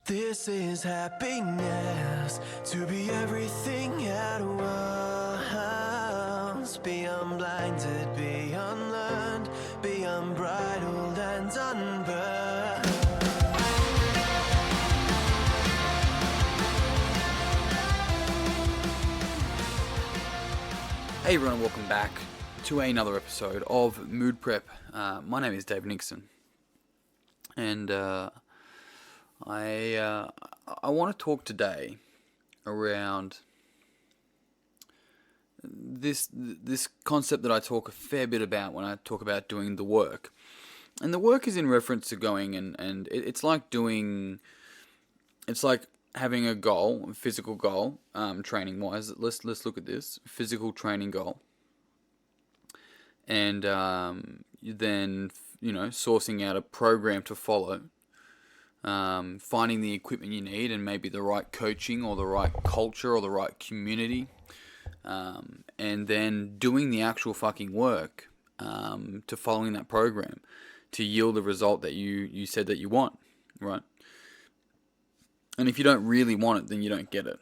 This is happiness, to be everything at once. Be unblinded, be unlearned, be unbridled and unburned. Hey everyone, welcome back to another episode of Mood Prep. My name is Dave Nixon, and I want to talk today around this concept that I talk a fair bit about when I talk about doing the work. And the work is in reference to going and it's like having a goal, a physical goal, training wise. Let's look at this physical training goal, and then sourcing out a program to follow, finding the equipment you need and maybe the right coaching or the right culture or the right community, and then doing the actual fucking work to following that program to yield the result that you said that you want, right? And if you don't really want it, then you don't get it.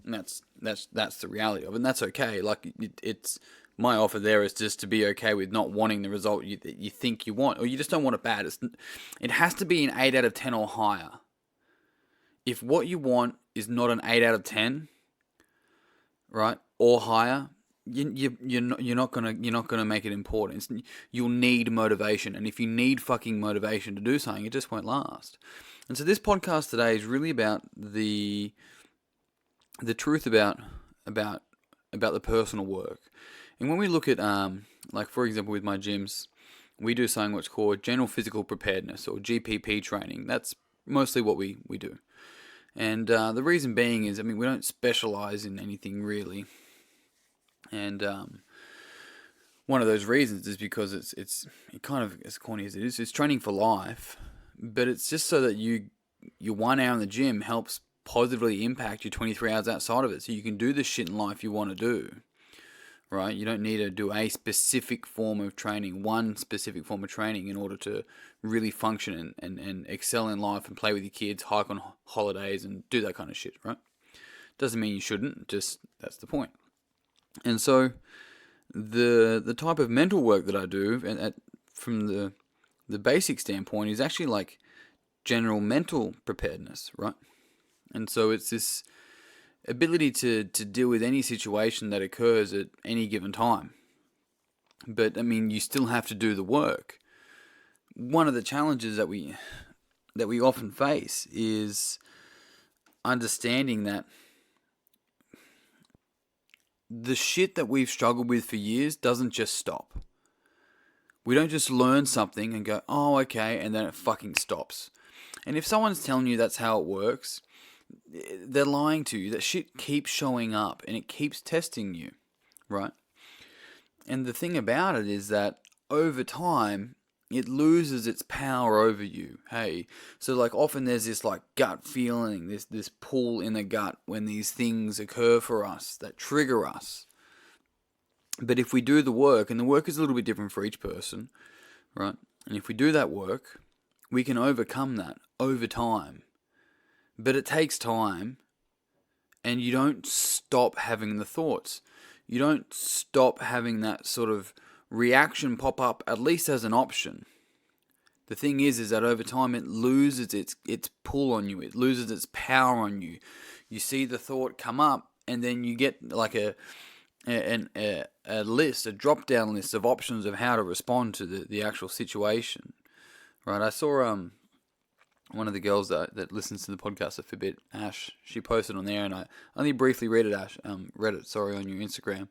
And that's the reality of it. And that's okay. Like, it's my offer there is just to be okay with not wanting the result that you think you want, or you just don't want it bad. It has to be an 8 out of 10 or higher. If what you want is not an 8 out of 10, right, or higher, you're not gonna make it important. You'll need motivation, and if you need fucking motivation to do something, it just won't last. And so this podcast today is really about the truth about the personal work. And when we look at like, for example, with my gyms, we do something what's called general physical preparedness, or GPP training. That's mostly what we do. And the reason being is, we don't specialize in anything really. And one of those reasons is because it's kind of, as corny as it is, it's training for life. But it's just so that your 1 hour in the gym helps positively impact your 23 hours outside of it. So you can do the shit in life you want to do, right? You don't need to do a specific form of training, one specific form of training in order to really function and excel in life and play with your kids, hike on holidays and do that kind of shit, right? Doesn't mean you shouldn't, just that's the point. And so the type of mental work that I do from the basic standpoint is actually like general mental preparedness, right? And so it's this ability to deal with any situation that occurs at any given time. But you still have to do the work. One of the challenges that we often face is understanding that the shit that we've struggled with for years doesn't just stop. We don't just learn something and go, oh, okay, and then it fucking stops. And if someone's telling you that's how it works, they're lying to you. That shit keeps showing up and it keeps testing you, right? And the thing about it is that over time, it loses its power over you. Hey, so like often there's this like gut feeling, this pull in the gut when these things occur for us that trigger us. But if we do the work, and the work is a little bit different for each person, right? And if we do that work, we can overcome that over time. But it takes time, and you don't stop having the thoughts. You don't stop having that sort of reaction pop up, at least as an option. The thing is that over time it loses its pull on you. It loses its power on you. You see the thought come up, and then you get like a list, a drop-down list of options of how to respond to the actual situation, right? I saw one of the girls that listens to the podcast a fair bit, Ash. She posted on there, and I only briefly read it, Ash. On your Instagram.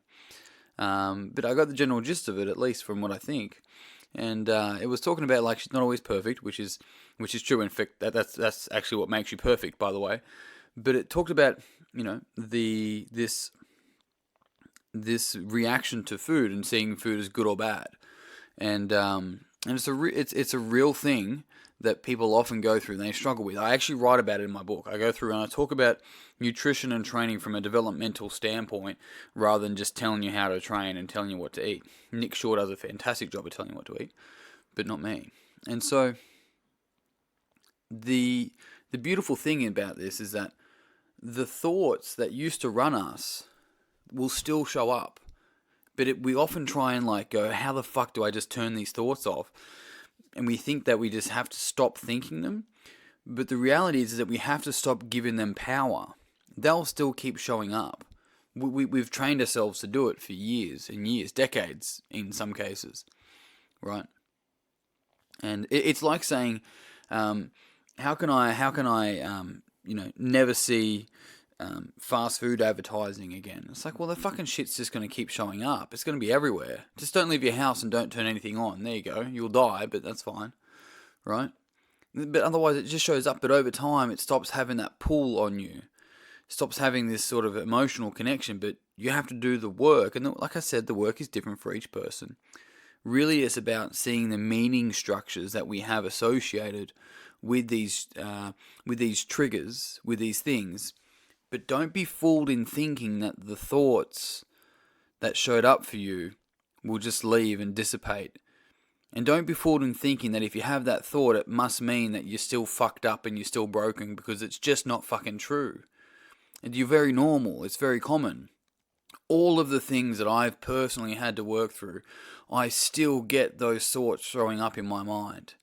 But I got the general gist of it, at least from what I think. And it was talking about like she's not always perfect, which is true. In fact, that's actually what makes you perfect, by the way. But it talked about this reaction to food and seeing food as good or bad, and it's a real thing that people often go through and they struggle with. I actually write about it in my book. I go through and I talk about nutrition and training from a developmental standpoint rather than just telling you how to train and telling you what to eat. Nick Shaw does a fantastic job of telling you what to eat, but not me. And so the the beautiful thing about this is that the thoughts that used to run us will still show up. But we often try and like go, how the fuck do I just turn these thoughts off? And we think that we just have to stop thinking them. But the reality is that we have to stop giving them power. They'll still keep showing up. We've trained ourselves to do it for years and years, decades in some cases, right? And it's like saying, how can I never see fast food advertising again? It's like, well, the fucking shit's just going to keep showing up. It's going to be everywhere. Just don't leave your house and don't turn anything on. There you go. You'll die, but that's fine, right? But otherwise, it just shows up. But over time, it stops having that pull on you. Stops having this sort of emotional connection, but you have to do the work. And like I said, the work is different for each person. Really, it's about seeing the meaning structures that we have associated with these triggers, with these things. But don't be fooled in thinking that the thoughts that showed up for you will just leave and dissipate. And don't be fooled in thinking that if you have that thought, it must mean that you're still fucked up and you're still broken, because it's just not fucking true. And you're very normal. It's very common. All of the things that I've personally had to work through, I still get those thoughts showing up in my mind.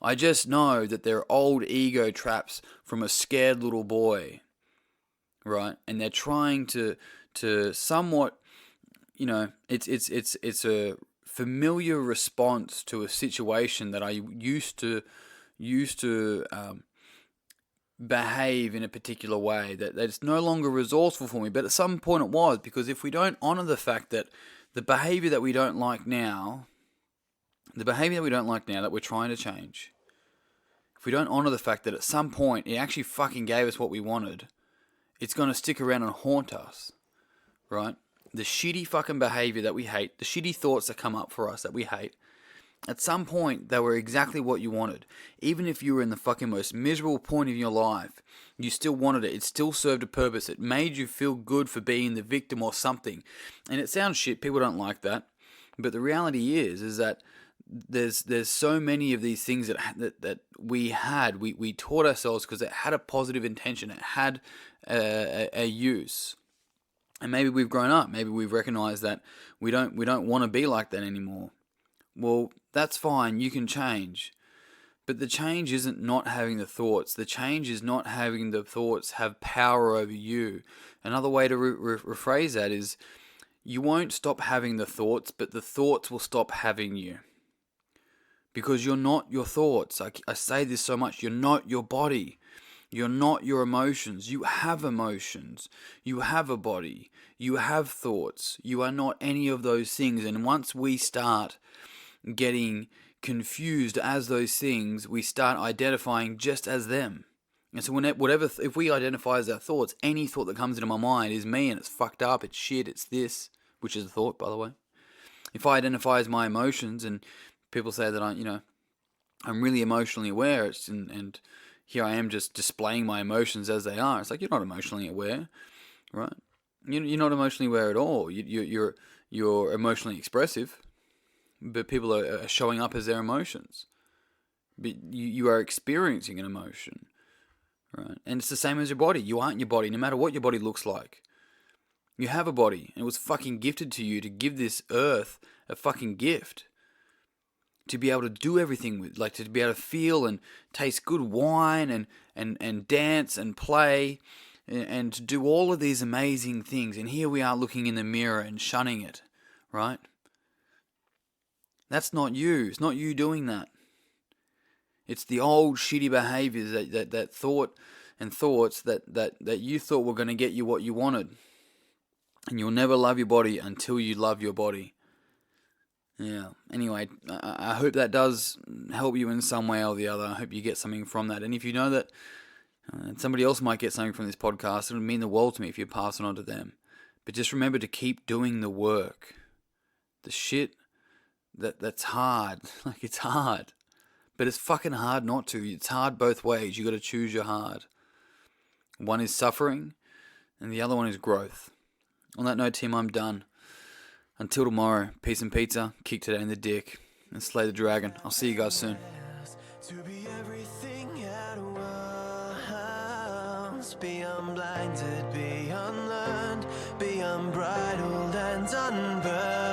I just know that they're old ego traps from a scared little boy, right? And they're trying to somewhat, it's a familiar response to a situation that I used to behave in a particular way, that it's no longer resourceful for me. But at some point it was, because if we don't honor the fact that the behavior that we don't like now, that we're trying to change, if we don't honor the fact that at some point it actually fucking gave us what we wanted, it's going to stick around and haunt us, right? The shitty fucking behavior that we hate, the shitty thoughts that come up for us that we hate, at some point they were exactly what you wanted. Even if you were in the fucking most miserable point of your life, you still wanted it. It still served a purpose. It made you feel good for being the victim or something. And it sounds shit. People don't like that. But the reality is that there's so many of these things that we taught ourselves because it had a positive intention. It had a use. And maybe we've grown up. Maybe we've recognized that we don't want to be like that anymore. Well, that's fine. You can change. But the change isn't not having the thoughts. The change is not having the thoughts have power over you. Another way to rephrase that is, you won't stop having the thoughts, but the thoughts will stop having you. Because you're not your thoughts. I say this so much. You're not your body. You're not your emotions. You have emotions. You have a body. You have thoughts. You are not any of those things. And once we start getting confused as those things, we start identifying just as them. And so if we identify as our thoughts, any thought that comes into my mind is me, and it's fucked up, it's shit, it's this, which is a thought, by the way. If I identify as my emotions, and people say that I'm really emotionally aware, and here I am just displaying my emotions as they are. It's like, you're not emotionally aware, right? You're not emotionally aware at all. You're emotionally expressive, but people are showing up as their emotions. But you are experiencing an emotion, right? And it's the same as your body. You aren't your body, no matter what your body looks like. You have a body, and it was fucking gifted to you to give this earth a fucking gift. To be able to do everything with, like, to be able to feel and taste good wine and dance and play and to do all of these amazing things. And here we are looking in the mirror and shunning it, right? That's not you. It's not you doing that. It's the old shitty behaviors that thoughts that you thought were going to get you what you wanted. And you'll never love your body until you love your body. Yeah. Anyway, I hope that does help you in some way or the other. I hope you get something from that. And if you know that somebody else might get something from this podcast, it would mean the world to me if you pass it on to them. But just remember to keep doing the work. The shit that's hard. Like, it's hard. But it's fucking hard not to. It's hard both ways. You got to choose your hard. One is suffering, and the other one is growth. On that note, team, I'm done. Until tomorrow, peace and pizza, kick today in the dick, and slay the dragon. I'll see you guys soon. To be everything at once. be unblinded, be unlearned, be unbridled and unburned.